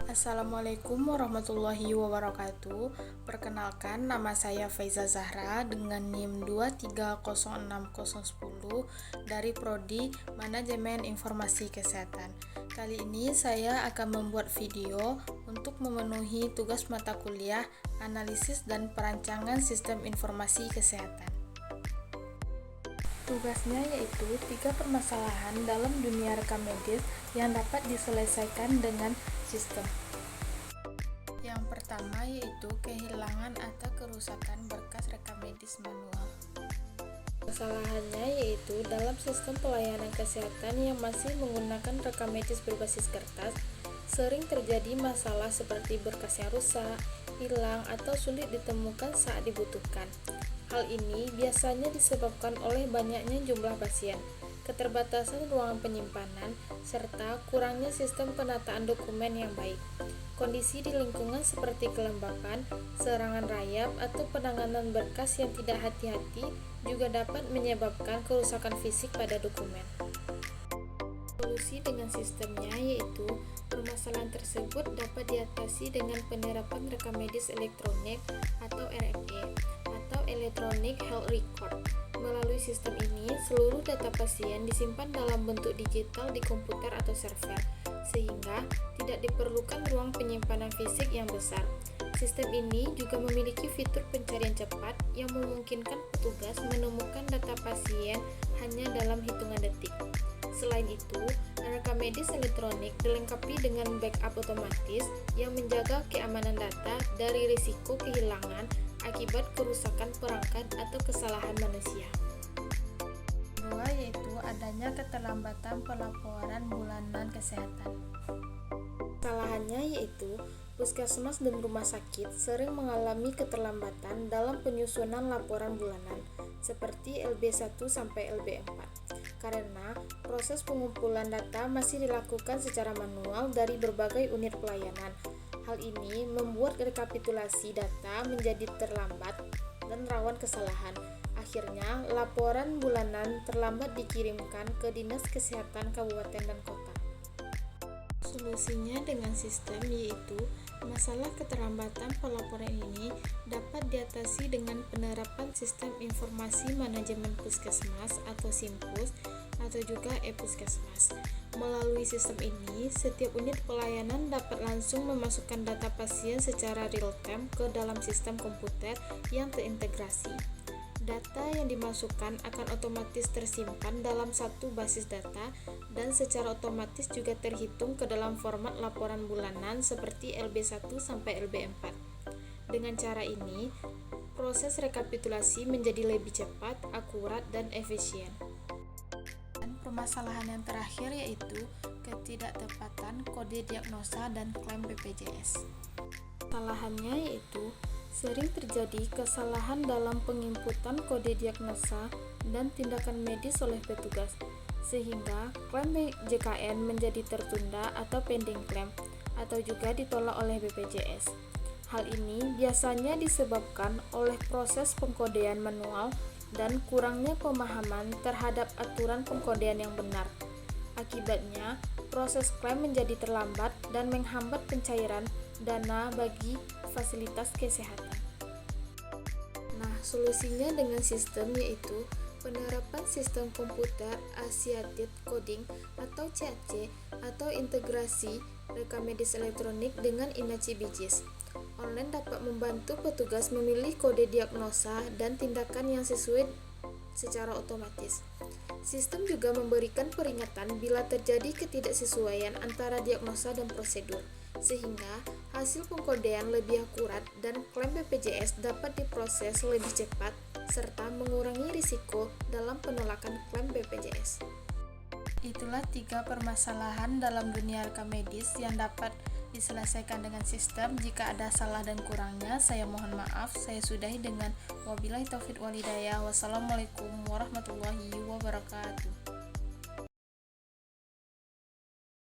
Assalamualaikum warahmatullahi wabarakatuh. Perkenalkan, nama saya Faiza Zahra dengan NIM 2306010 dari Prodi Manajemen Informasi Kesehatan. Kali ini saya akan membuat video untuk memenuhi tugas mata kuliah Analisis dan Perancangan Sistem Informasi Kesehatan. Tugasnya yaitu 3 permasalahan dalam dunia rekam medis yang dapat diselesaikan dengan sistem. Yang pertama yaitu kehilangan atau kerusakan berkas rekam medis manual. Kesalahannya yaitu dalam sistem pelayanan kesehatan yang masih menggunakan rekam medis berbasis kertas, sering terjadi masalah seperti berkas yang rusak, hilang, atau sulit ditemukan saat dibutuhkan. Hal ini biasanya disebabkan oleh banyaknya jumlah pasien, keterbatasan ruangan penyimpanan, serta kurangnya sistem penataan dokumen yang baik. Kondisi di lingkungan seperti kelembapan, serangan rayap, atau penanganan berkas yang tidak hati-hati juga dapat menyebabkan kerusakan fisik pada dokumen. Solusi dengan sistemnya yaitu permasalahan tersebut dapat diatasi dengan penerapan rekam medis elektronik atau RME atau Electronic Health Record. Melalui sistem ini, seluruh data pasien disimpan dalam bentuk digital di komputer atau server, sehingga tidak diperlukan ruang penyimpanan fisik yang besar. Sistem ini juga memiliki fitur pencarian cepat yang memungkinkan petugas menemukan data pasien hanya dalam hitungan detik. Selain itu, rekam medis elektronik dilengkapi dengan backup otomatis yang menjaga keamanan data dari risiko kehilangan akibat kerusakan perangkat atau kesalahan manusia. Kedua yaitu adanya keterlambatan pelaporan bulanan kesehatan. Kesalahannya yaitu puskesmas dan rumah sakit sering mengalami keterlambatan dalam penyusunan laporan bulanan seperti LB1 sampai LB4 karena proses pengumpulan data masih dilakukan secara manual dari berbagai unit pelayanan. Hal ini membuat rekapitulasi data menjadi terlambat dan rawan kesalahan. Akhirnya, laporan bulanan terlambat dikirimkan ke Dinas Kesehatan Kabupaten dan Kota. Solusinya dengan sistem yaitu masalah keterlambatan pelaporan ini dapat diatasi dengan penerapan sistem informasi manajemen puskesmas atau SIMPUS atau juga e-puskesmas. Melalui sistem ini, setiap unit pelayanan dapat langsung memasukkan data pasien secara real-time ke dalam sistem komputer yang terintegrasi. Data yang dimasukkan akan otomatis tersimpan dalam satu basis data dan secara otomatis juga terhitung ke dalam format laporan bulanan seperti LB1 sampai LB4. Dengan cara ini, proses rekapitulasi menjadi lebih cepat, akurat, dan efisien. Dan permasalahan yang terakhir yaitu ketidaktepatan kode diagnosa dan klaim BPJS. Kesalahannya yaitu sering terjadi kesalahan dalam penginputan kode diagnosa dan tindakan medis oleh petugas, sehingga klaim JKN menjadi tertunda atau pending claim, atau juga ditolak oleh BPJS. Hal ini biasanya disebabkan oleh proses pengkodean manual dan kurangnya pemahaman terhadap aturan pengkodean yang benar. Akibatnya, proses klaim menjadi terlambat dan menghambat pencairan dana bagi fasilitas kesehatan. Nah, solusinya dengan sistem yaitu penerapan sistem komputer Assisted Coding atau CAC atau integrasi rekam medis elektronik dengan Inachi Bijis. Online dapat membantu petugas memilih kode diagnosa dan tindakan yang sesuai secara otomatis. Sistem juga memberikan peringatan bila terjadi ketidaksesuaian antara diagnosa dan prosedur, sehingga hasil pengkodean lebih akurat dan klaim BPJS dapat diproses lebih cepat serta mengurangi risiko dalam penolakan klaim BPJS. Itulah 3 permasalahan dalam dunia rekam medis yang dapat diselesaikan dengan sistem. Jika ada salah dan kurangnya, saya mohon maaf. Saya sudahi dengan wabillahi taufiq walhidayah. Wassalamualaikum warahmatullahi wabarakatuh.